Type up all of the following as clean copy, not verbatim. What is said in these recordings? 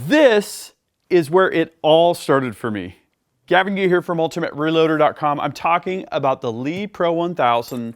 This is where it all started for me. Gavin Gee here from ultimatereloader.com. I'm talking about the Lee Pro 1000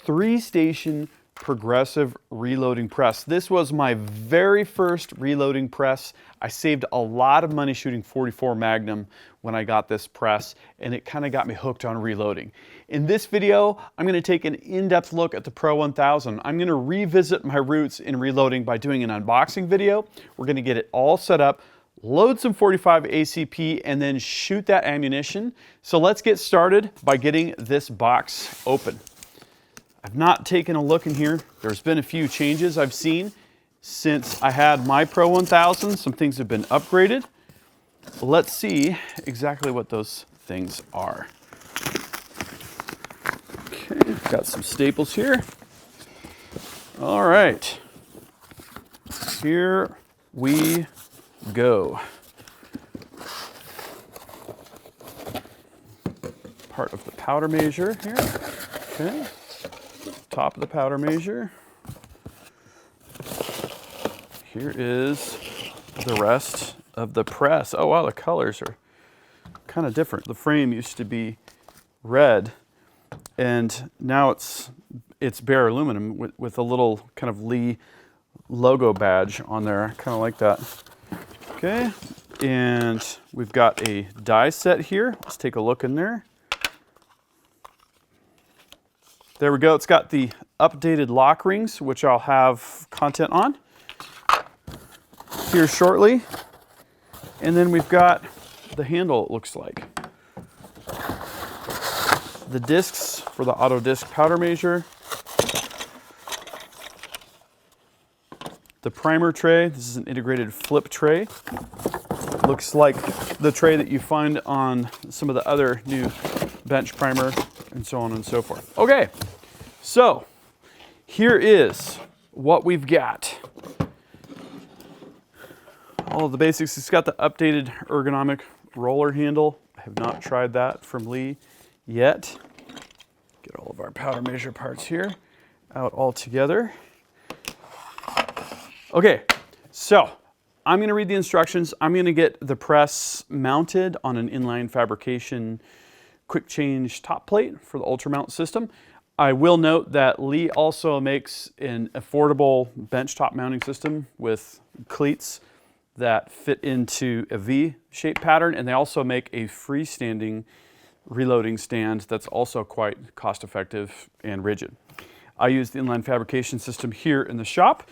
3-station progressive reloading press. This was my very first reloading press. I saved a lot of money shooting .44 Magnum when I got this press, and it kind of got me hooked on reloading. In this video, I'm going to take an in-depth look at the Pro 1000. I'm going to revisit my roots in reloading by doing an unboxing video. We're going to get it all set up, load some 45 ACP, and then shoot that ammunition. So let's get started by getting this box open. I've not taken a look in here. There's been a few changes I've seen since I had my Pro 1000. Some things have been upgraded. Let's see exactly what those things are. Okay, got some staples here. All right, here we go. Part of the powder measure here. Okay. Top of the powder measure. Here is the rest of the press. Oh wow, the colors are kind of different. The frame used to be red, and now it's bare aluminum with a little kind of Lee logo badge on there. I kind of like that. Okay, and we've got a die set here. Let's take a look in there. There we go. It's got the updated lock rings, which I'll have content on here shortly. And then we've got the handle, it looks like. The discs for the auto disc powder measure. The primer tray. This is an integrated flip tray. Looks like the tray that you find on some of the other new bench primer and so on and so forth. Okay, so here is what we've got. All of the basics. It's got the updated ergonomic roller handle. I have not tried that from Lee yet. Get all of our powder measure parts here out all together. Okay, so I'm going to read the instructions. I'm going to get the press mounted on an inline fabrication quick change top plate for the ultra mount system. I will note that Lee also makes an affordable benchtop mounting system with cleats that fit into a V-shaped pattern, and they also make a freestanding reloading stand that's also quite cost effective and rigid. I use the inline fabrication system here in the shop,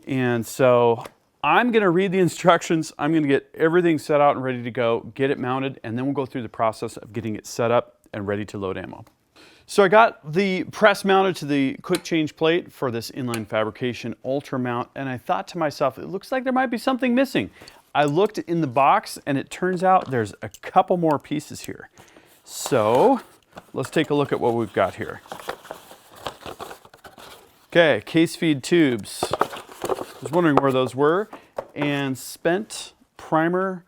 and so I'm going to read the instructions. I'm going to get everything set out and ready to go, get it mounted, and then we'll go through the process of getting it set up and ready to load ammo. So I got the press mounted to the quick change plate for this inline fabrication ultra mount, and I thought to myself, it looks like there might be something missing. I looked in the box, and it turns out there's a couple more pieces here. So let's take a look at what we've got here. Okay, case feed tubes. I was wondering where those were. And spent primer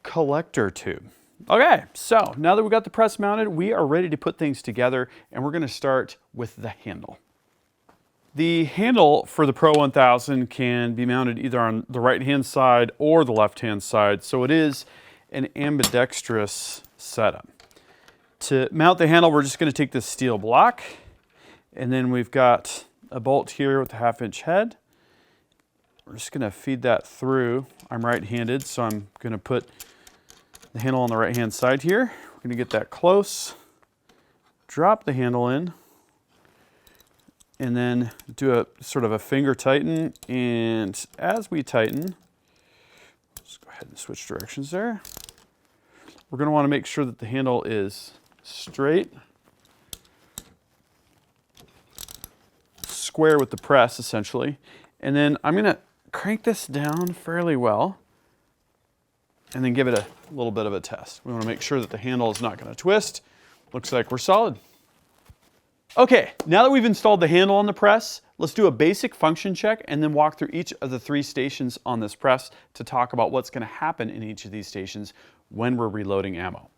collector tube. Okay, so now that we've got the press mounted, we are ready to put things together, and we're going to start with the handle. The handle for the Pro 1000 can be mounted either on the right-hand side or the left-hand side, so it is an ambidextrous setup. To mount the handle, we're just going to take this steel block, and then we've got a bolt here with a 1/2-inch head. We're just going to feed that through. I'm right-handed, so I'm going to put the handle on the right-hand side here. We're going to get that close, drop the handle in, and then do a sort of a finger tighten. And as we tighten, let's go ahead and switch directions there. We're going to want to make sure that the handle is straight, square with the press essentially. And then I'm going to crank this down fairly well and then give it a little bit of a test. We want to make sure that the handle is not going to twist. Looks like we're solid. Okay, now that we've installed the handle on the press, let's do a basic function check and then walk through each of the 3 stations on this press to talk about what's going to happen in each of these stations when we're reloading ammo.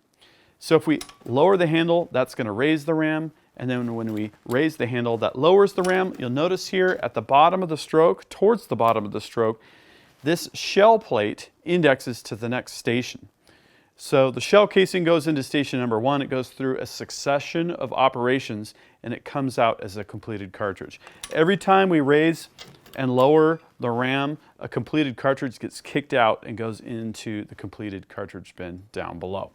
So if we lower the handle, that's going to raise the ram. And then when we raise the handle, that lowers the ram. You'll notice here at the bottom of the stroke, towards the bottom of the stroke, This shell plate indexes to the next station. So the shell casing goes into station number 1, it goes through a succession of operations, and it comes out as a completed cartridge. Every time we raise and lower the ram, a completed cartridge gets kicked out and goes into the completed cartridge bin down below.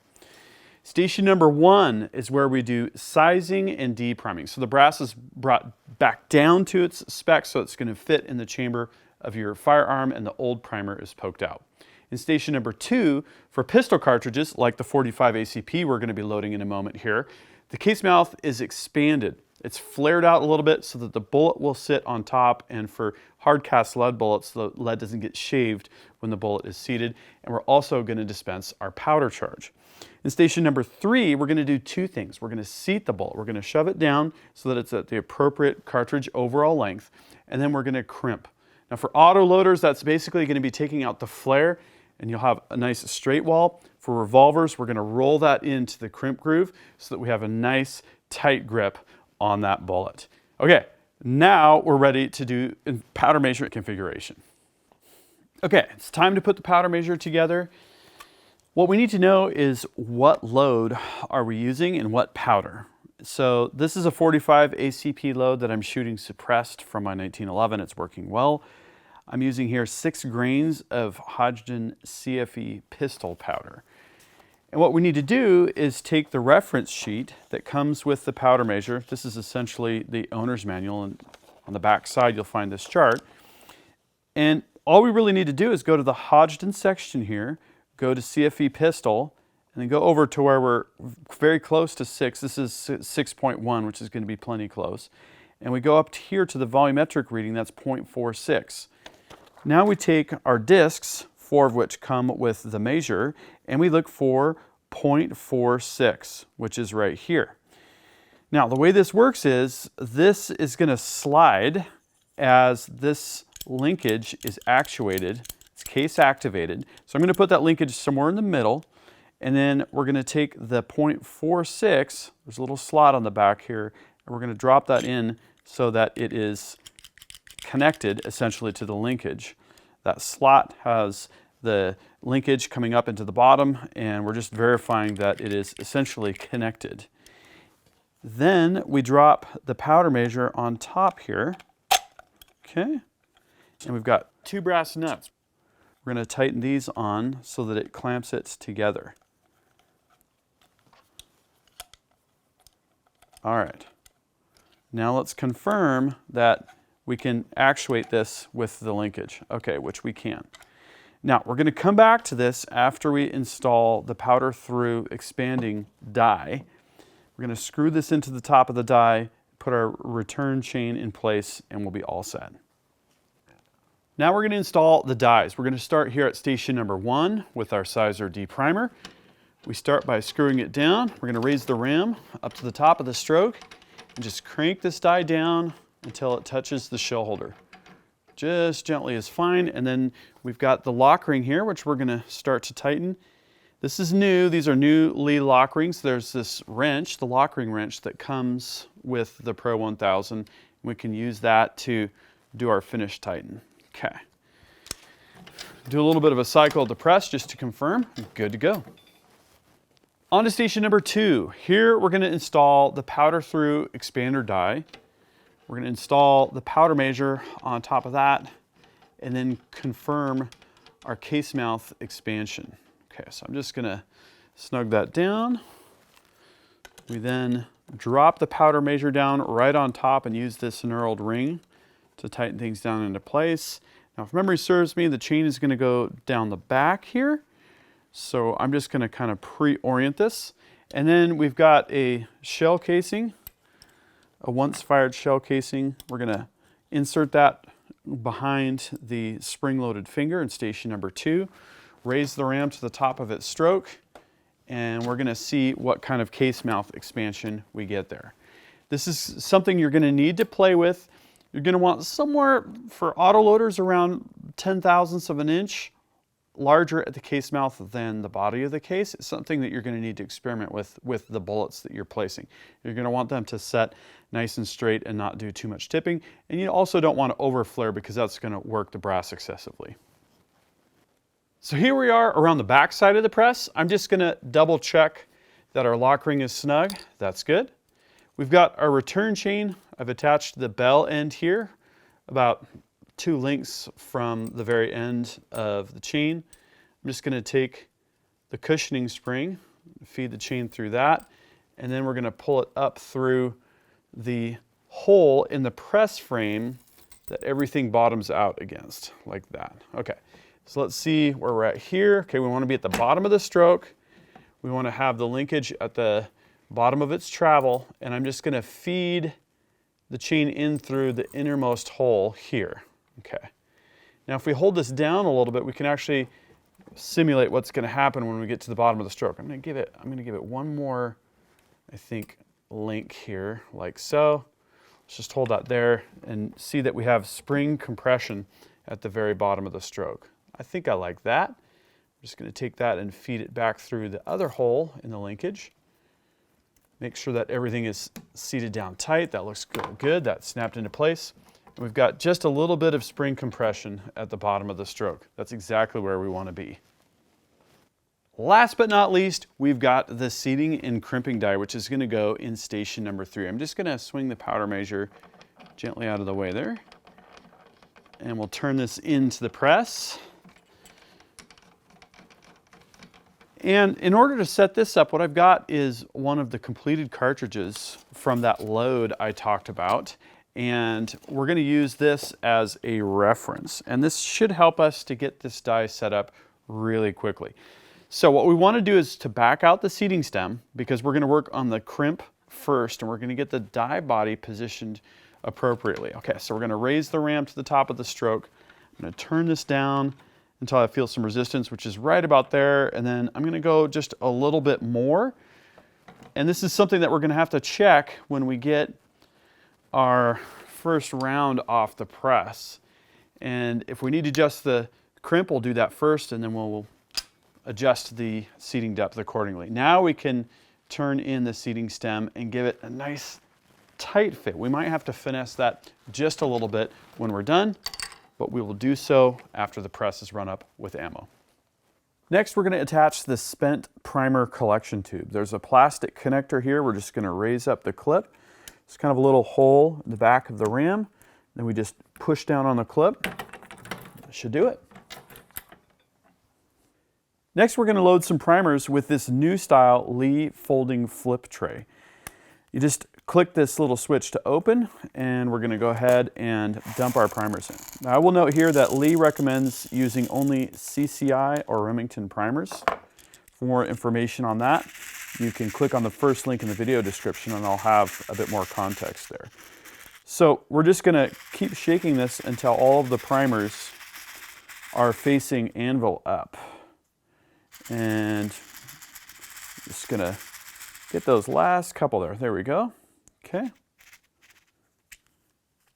Station number 1 is where we do sizing and depriming. So the brass is brought back down to its spec, so it's going to fit in the chamber of your firearm, and the old primer is poked out. In station number 2, for pistol cartridges, like the 45 ACP we're going to be loading in a moment here, the case mouth is expanded. It's flared out a little bit so that the bullet will sit on top, and for hard cast lead bullets, the lead doesn't get shaved when the bullet is seated. And we're also going to dispense our powder charge. In station number 3, we're going to do 2 things. We're going to seat the bullet. We're going to shove it down so that it's at the appropriate cartridge overall length, and then we're going to crimp. Now for auto loaders, that's basically going to be taking out the flare, and you'll have a nice straight wall. For revolvers, we're going to roll that into the crimp groove so that we have a nice tight grip on that bullet. Okay, now we're ready to do powder measure configuration. Okay, it's time to put the powder measure together. What we need to know is what load are we using and what powder. So this is a 45 ACP load that I'm shooting suppressed from my 1911. It's working well. I'm using here 6 grains of Hodgdon CFE pistol powder. And what we need to do is take the reference sheet that comes with the powder measure. This is essentially the owner's manual, and on the back side you'll find this chart. And all we really need to do is go to the Hodgdon section here, go to CFE pistol, and then go over to where we're very close to 6. This is 6.1, which is going to be plenty close. And we go up here to the volumetric reading, that's 0.46. Now we take our discs, 4 of which come with the measure, and we look for 0.46, which is right here. Now the way this works is, this is going to slide as this linkage is actuated. It's case activated. So I'm going to put that linkage somewhere in the middle, and then we're going to take the 0.46, there's a little slot on the back here, and we're going to drop that in so that it is connected essentially to the linkage. That slot has the linkage coming up into the bottom, and we're just verifying that it is essentially connected. Then we drop the powder measure on top here. Okay, and we've got 2 brass nuts. We're going to tighten these on so that it clamps it together. All right, now let's confirm that we can actuate this with the linkage. Okay, which we can. Now we're going to come back to this after we install the powder through expanding die. We're going to screw this into the top of the die, put our return chain in place, and we'll be all set. Now we're going to install the dies. We're going to start here at station number 1 with our sizer deprimer. We start by screwing it down. We're going to raise the ram up to the top of the stroke and just crank this die down until it touches the shell holder. Just gently is fine. And then we've got the lock ring here, which we're going to start to tighten. This is new. These are new lead lock rings. There's this wrench, the lock ring wrench, that comes with the Pro 1000. We can use that to do our finish tighten. Okay. Do a little bit of a cycle of the press just to confirm. Good to go. On to station number 2. Here we're going to install the powder through expander die. We're going to install the powder measure on top of that, and then confirm our case mouth expansion. Okay, so I'm just going to snug that down. We then drop the powder measure down right on top and use this knurled ring to tighten things down into place. Now, if memory serves me, the chain is going to go down the back here. So I'm just going to kind of pre-orient this. And then we've got a shell casing, a once fired shell casing. We're going to insert that behind the spring-loaded finger in station number 2, raise the ram to the top of its stroke, and we're going to see what kind of case mouth expansion we get there. This is something you're going to need to play with. You're going to want somewhere for autoloaders around 0.010 of an inch larger at the case mouth than the body of the case. It's something that you're going to need to experiment with the bullets that you're placing. You're going to want them to set nice and straight and not do too much tipping. And you also don't want to over flare because that's going to work the brass excessively. So here we are around the back side of the press. I'm just gonna double check that our lock ring is snug. That's good. We've got our return chain. I've attached the bell end here, about 2 links from the very end of the chain. I'm just gonna take the cushioning spring, feed the chain through that, and then we're gonna pull it up through the hole in the press frame that everything bottoms out against, like that. Okay, so let's see where we're at here. Okay, we wanna be at the bottom of the stroke. We wanna have the linkage at the bottom of its travel, and I'm just gonna feed the chain in through the innermost hole here. Okay, now if we hold this down a little bit, we can actually simulate what's gonna happen when we get to the bottom of the stroke. I'm gonna give it one more, I think, link here, like so. Let's just hold that there and see that we have spring compression at the very bottom of the stroke. I think I like that. I'm just going to take that and feed it back through the other hole in the linkage. Make sure that everything is seated down tight. That looks good. That snapped into place. And we've got just a little bit of spring compression at the bottom of the stroke. That's exactly where we want to be. Last but not least, we've got the seating and crimping die, which is going to go in station number 3. I'm just going to swing the powder measure gently out of the way there. And we'll turn this into the press. And in order to set this up, what I've got is one of the completed cartridges from that load I talked about. And we're going to use this as a reference. And this should help us to get this die set up really quickly. So what we want to do is to back out the seating stem, because we're going to work on the crimp first, and we're going to get the die body positioned appropriately. Okay, so we're going to raise the ram to the top of the stroke. I'm going to turn this down until I feel some resistance, which is right about there, and then I'm going to go just a little bit more. And this is something that we're going to have to check when we get our first round off the press. And if we need to adjust the crimp, we'll do that first, and then we'll adjust the seating depth accordingly. Now we can turn in the seating stem and give it a nice tight fit. We might have to finesse that just a little bit when we're done, but we will do so after the press is run up with ammo. Next, we're going to attach the spent primer collection tube. There's a plastic connector here. We're just going to raise up the clip. It's kind of a little hole in the back of the ram. Then we just push down on the clip. That should do it. Next, we're going to load some primers with this new style Lee folding flip tray. You just click this little switch to open, and we're going to go ahead and dump our primers in. Now, I will note here that Lee recommends using only CCI or Remington primers. For more information on that, you can click on the first link in the video description, and I'll have a bit more context there. So we're just going to keep shaking this until all of the primers are facing anvil up. And just gonna get those last couple there. There we go. Okay.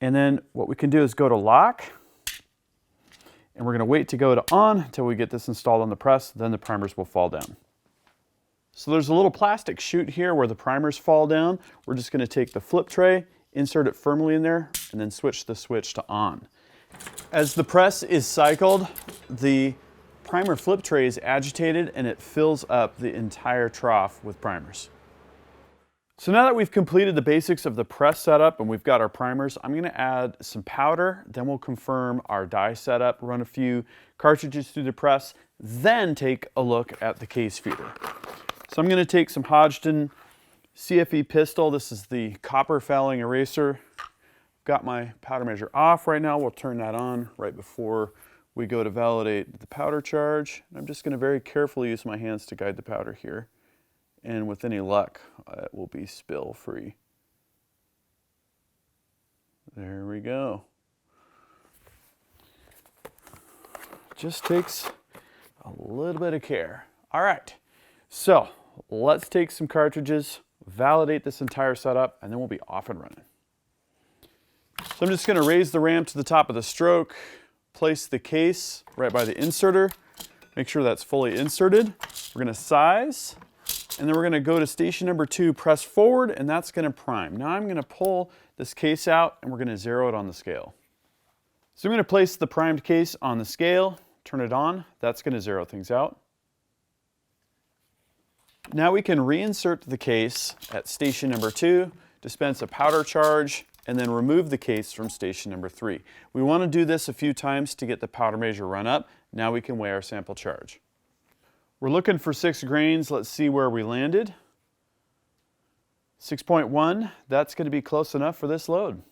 And then what we can do is go to lock, and we're gonna wait to go to on until we get this installed on the press. Then the primers will fall down. So there's a little plastic chute here where the primers fall down. We're just gonna take the flip tray, insert it firmly in there, and then switch the switch to on. As the press is cycled, the primer flip tray is agitated and it fills up the entire trough with primers. So now that we've completed the basics of the press setup and we've got our primers, I'm going to add some powder, then we'll confirm our die setup, run a few cartridges through the press, then take a look at the case feeder. So I'm going to take some Hodgdon CFE pistol. This is the copper fouling eraser. Got my powder measure off right now. We'll turn that on right before we go to validate the powder charge. I'm just going to very carefully use my hands to guide the powder here. And with any luck, it will be spill free. There we go. Just takes a little bit of care. All right, so let's take some cartridges, validate this entire setup, and then we'll be off and running. So I'm just going to raise the ram to the top of the stroke, place the case right by the inserter, make sure that's fully inserted. We're going to size, and then we're going to go to station number 2, press forward, and that's going to prime. Now I'm going to pull this case out, and we're going to zero it on the scale. So I'm going to place the primed case on the scale, turn it on. That's going to zero things out. Now we can reinsert the case at station number 2, dispense a powder charge, and then remove the case from station number 3. We want to do this a few times to get the powder measure run up. Now we can weigh our sample charge. We're looking for 6 grains. Let's see where we landed. 6.1, that's going to be close enough for this load.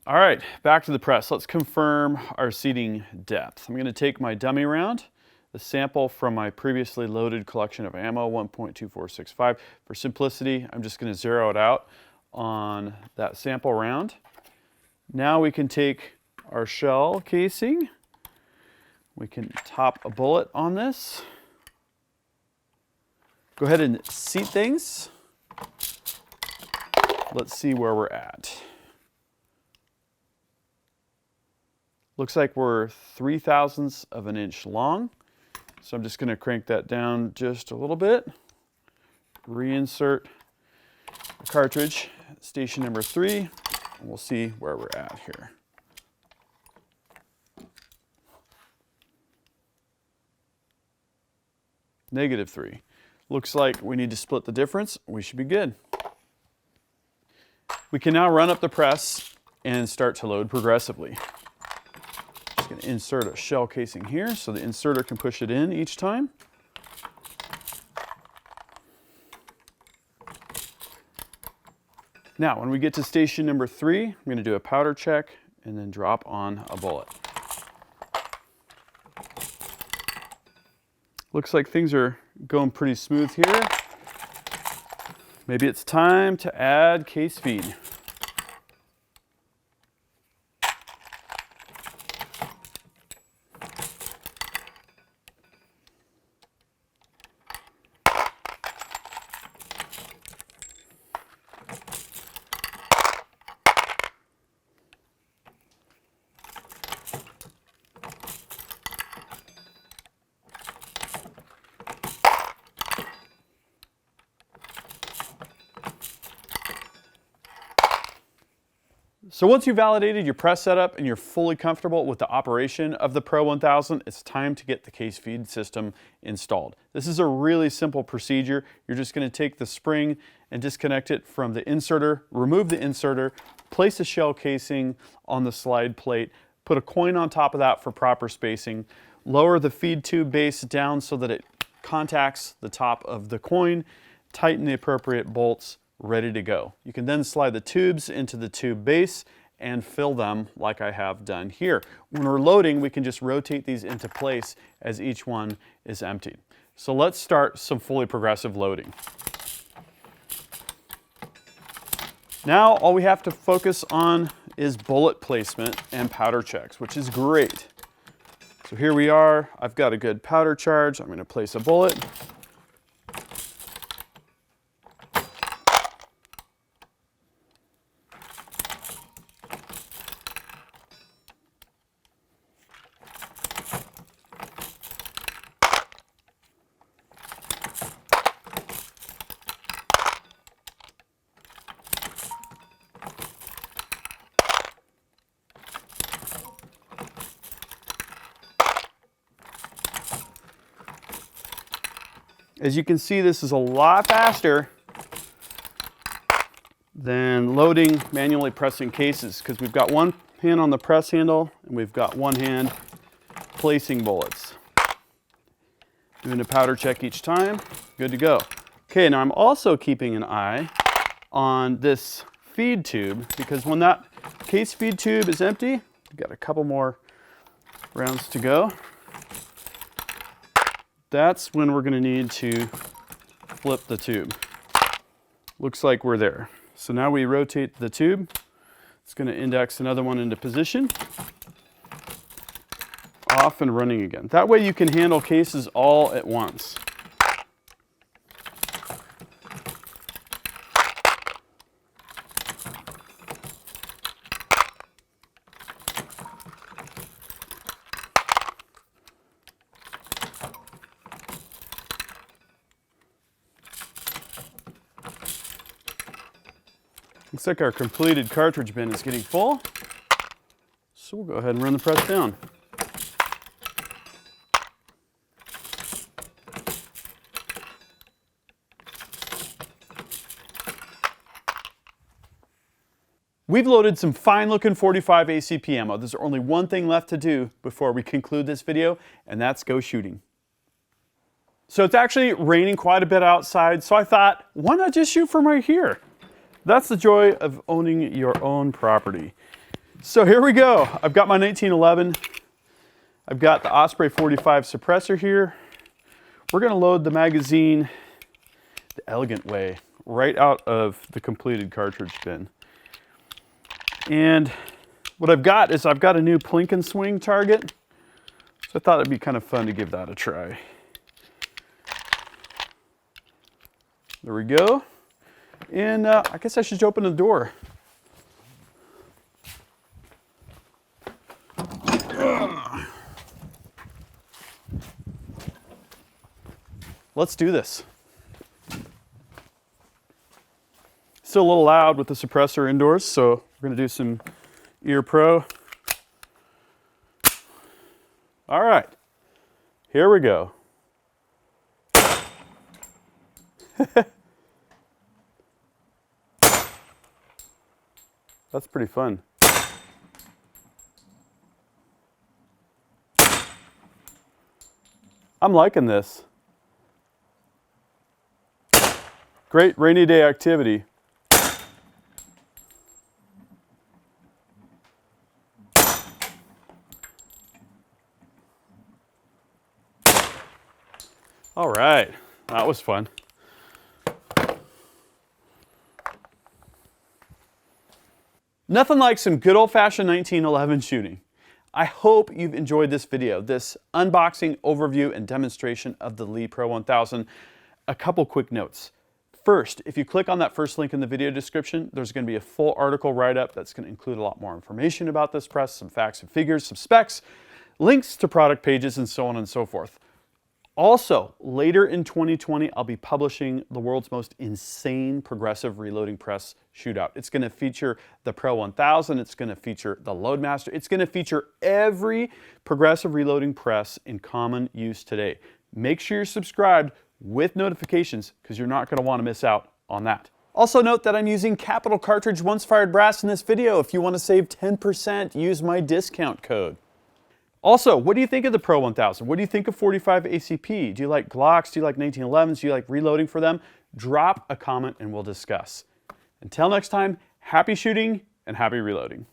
All right, back to the press. Let's confirm our seating depth. I'm going to take my dummy round, the sample from my previously loaded collection of ammo, 1.2465. For simplicity, I'm just going to zero it out on that sample round. Now we can take our shell casing. We can top a bullet on this. Go ahead and seat things. Let's see where we're at. Looks like we're 3/1000ths of an inch long. So I'm just going to crank that down just a little bit. Reinsert the cartridge at station number 3, and we'll see where we're at here. -3. Looks like we need to split the difference. We should be good. We can now run up the press and start to load progressively. Just going to insert a shell casing here so the inserter can push it in each time. Now, when we get to station number 3, I'm going to do a powder check and then drop on a bullet. Looks like things are going pretty smooth here. Maybe it's time to add case feed. So once you've validated your press setup and you're fully comfortable with the operation of the Pro 1000, it's time to get the case feed system installed. This is a really simple procedure. You're just going to take the spring and disconnect it from the inserter, remove the inserter, place a shell casing on the slide plate, put a coin on top of that for proper spacing, lower the feed tube base down so that it contacts the top of the coin, tighten the appropriate bolts, ready to go. You can then slide the tubes into the tube base and fill them like I have done here. When we're loading, we can just rotate these into place as each one is emptied. So let's start some fully progressive loading. Now all we have to focus on is bullet placement and powder checks, which is great. So here we are. I've got a good powder charge. I'm going to place a bullet. As you can see, this is a lot faster than loading manually pressing cases because we've got one hand on the press handle and we've got one hand placing bullets. Doing a powder check each time, good to go. Okay, now I'm also keeping an eye on this feed tube because when that case feed tube is empty, we've got a couple more rounds to go. That's when we're going to need to flip the tube. Looks like we're there. So now we rotate the tube. It's going to index another one into position. Off and running again. That way you can handle cases all at once. Looks like our completed cartridge bin is getting full. So we'll go ahead and run the press down. We've loaded some fine looking 45 ACP ammo. There's only one thing left to do before we conclude this video, and that's go shooting. So it's actually raining quite a bit outside, so I thought, why not just shoot from right here? That's the joy of owning your own property. So here we go. I've got my 1911. I've got the Osprey 45 suppressor here. We're gonna load the magazine the elegant way, right out of the completed cartridge bin. And what I've got is I've got a new plink and swing target. So I thought it'd be kind of fun to give that a try. There we go. And I guess I should open the door. Let's do this. Still a little loud with the suppressor indoors, so we're gonna do some ear pro. All right, here we go. That's pretty fun. I'm liking this. Great rainy day activity. All right, that was fun. Nothing like some good old-fashioned 1911 shooting. I hope you've enjoyed this video, this unboxing, overview, and demonstration of the Lee Pro 1000. A couple quick notes. First, if you click on that first link in the video description, there's going to be a full article write-up that's going to include a lot more information about this press, some facts and figures, some specs, links to product pages, and so on and so forth. Also, later in 2020, I'll be publishing the world's most insane progressive reloading press shootout. It's going to feature the Pro 1000, it's going to feature the Loadmaster, it's going to feature every progressive reloading press in common use today. Make sure you're subscribed with notifications because you're not going to want to miss out on that. Also note that I'm using Capital Cartridge once fired brass in this video. If you want to save 10%, use my discount code. Also, what do you think of the Pro 1000? What do you think of 45 ACP? Do you like Glocks? Do you like 1911s? Do you like reloading for them? Drop a comment and we'll discuss. Until next time, happy shooting and happy reloading.